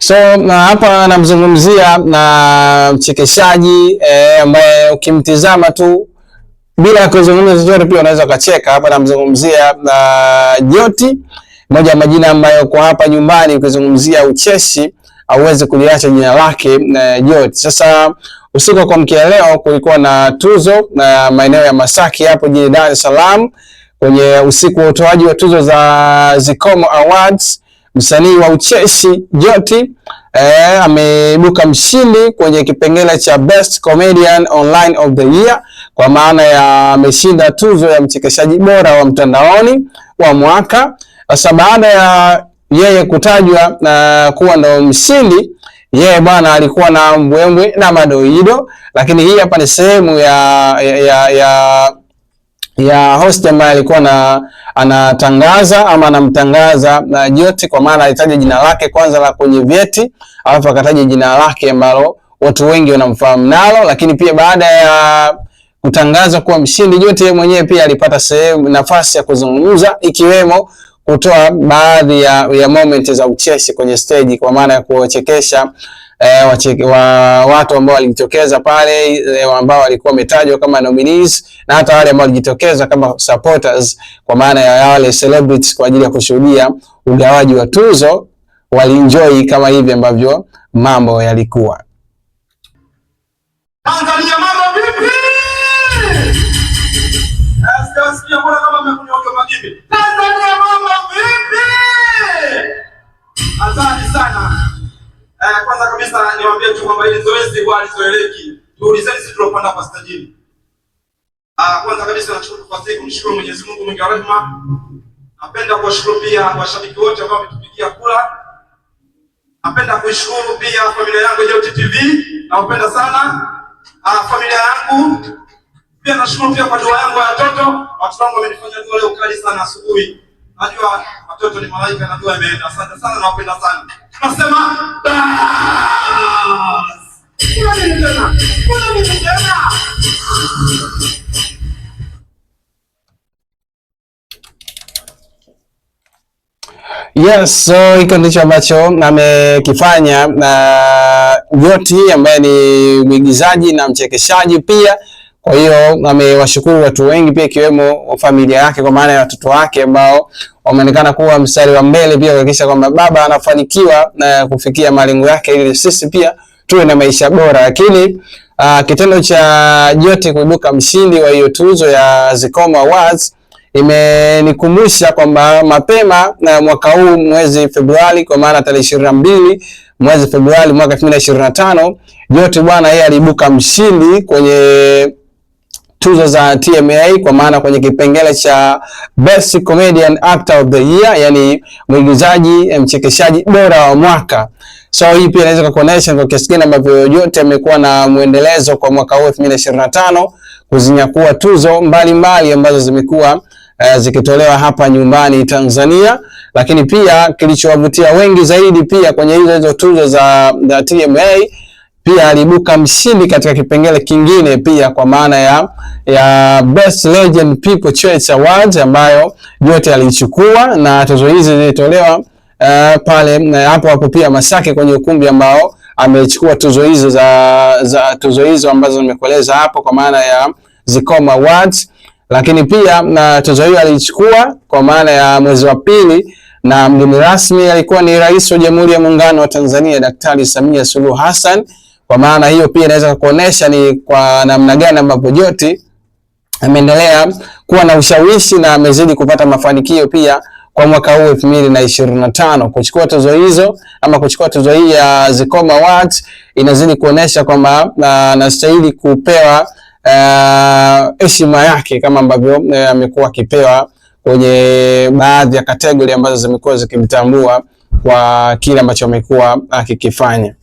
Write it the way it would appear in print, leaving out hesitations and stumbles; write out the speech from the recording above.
So na hapa namzungumzia na mchekeshaji ambaye ukimtizama tu bila kuzungumza chochote pia unaweza ukacheka. Hapa namzungumzia Joti, moja ya majina ambayo kwa hapa nyumbani ukizungumzia ucheshi hauwezi kuliacha jina lake Joti. Sasa usiku wa kuamkia leo kulikuwa na tuzo na maeneo ya Masaki hapo jijini Dar es Salaam, kwenye usiku wa utoaji wa tuzo za Zikomo Awards. Msanii wa ucheshi Joti ameibuka mshindi kwenye kipengele cha Best Comedian Online of the Year, kwa maana ya ameshinda tuzo ya mchekeshaji bora wa mtandaoni wa mwaka. Sasa baada ya yeye kutajwa na kuwa ndo mshindi, yeye bwana alikuwa na mbwembwe na madoido, lakini hii hapa ni sehemu ya host ambaye alikuwa anatangaza ama anamtangaza na Joti, kwa maana alitaja jina lake kwanza la kwenye vyeti, alafu akataja jina lake ambalo watu wengi wanamfahamu nalo. Lakini pia baada ya kutangaza kuwa mshindi, Joti yeye mwenyewe pia alipata nafasi ya kuzungumza, ikiwemo kutoa baadhi ya moment za ucheshi kwenye stage, kwa maana ya kuwachekesha watu ambao walijitokeza pale, ambao walikuwa wametajwa kama nominees, na hata wale ambao walijitokeza kama supporters, kwa maana ya wale celebrities kwa ajili ya kushuhudia ugawaji wa tuzo. Walienjoy kama hivi ambavyo mambo yalikuwa. Tanzania mambo vipi? Asikia bora kama mmekunywa majibu. Tanzania mambo vipi? Asante sana. Kwanza kabisa niwaambie tu kwamba hili zoezi huwa halizoeleki. Tuulizeni sisi tunapanda kwa stajini. Kwanza kabisa nachukua nafasi hii kumshukuru Mwenyezi Mungu mwingi wa rehema. Napenda kuwashukuru pia washabiki wote ambao wametupigia kura. Napenda kuishukuru pia familia yangu Joti TV. Nawapenda sana. Familia yangu. Pia nashukuru pia kwa dua yangu ya watoto. Watoto wangu wamenifanya dua leo kali sana asubuhi. Najua watoto ni malaika na dua imeenda. Asante sana, nawapenda sana. Tunasema yes, so hiko ndicho ambacho amekifanya na Joti ambaye ni mwigizaji na mchekeshaji pia. Kwa hiyo amewashukuru watu wengi pia, ikiwemo familia yake, kwa maana ya watoto wake ambao wameonekana kuwa mstari wa mbele pia kuhakikisha kwamba baba anafanikiwa na kufikia malengo yake, ili sisi pia tuwe na maisha bora. Lakini kitendo cha Joti kuibuka mshindi wa hiyo tuzo ya Zikomo Awards imenikumbusha kwamba mapema na mwaka huu mwezi Februari, kwa maana tarehe 22 mwezi Februari mwaka 2025, Joti bwana yeye aliibuka mshindi kwenye tuzo za TMA, kwa maana kwenye kipengele cha Best Comedian Actor of the Year, yani mwigizaji mchekeshaji bora wa mwaka. So hii pia inaweza kuonyesha kwa kiasi gani ambavyo Joti amekuwa na muendelezo kwa mwaka huu 2025 kuzinyakua tuzo mbalimbali ambazo zimekuwa zikitolewa hapa nyumbani Tanzania. Lakini pia kilichowavutia wengi zaidi pia kwenye hizo tuzo za TMA, pia aliibuka mshindi katika kipengele kingine pia, kwa maana ya Best Legend People Choice Awards, ambayo Joti alichukua, na tuzo hizi zilitolewa pale hapo pia Masaki kwenye ukumbi ambao amechukua tuzo hizo za tuzo hizo ambazo nimekueleza hapo, kwa maana ya Zikomo Awards. Lakini pia na tuzo hiyo alichukua kwa maana ya mwezi wa pili, na mgeni rasmi alikuwa ni Rais wa Jamhuri ya Muungano wa Tanzania Daktari Samia Suluhu Hassan. Kwa maana hiyo pia inaweza kuonesha ni kwa namna gani ambapo Joti ameendelea kuwa na ushawishi na amezidi kupata mafanikio pia kwa mwaka huu 2025. Kuchukua tuzo hizo ama kuchukua tuzo hii ya Zikomo Awards inazidi kuonesha kwamba anastahili kupewa heshima yake kama ambavyo amekuwa akipewa kwenye baadhi ya kategori ambazo zimekuwa zikimtambua kwa kile ambacho amekuwa akikifanya.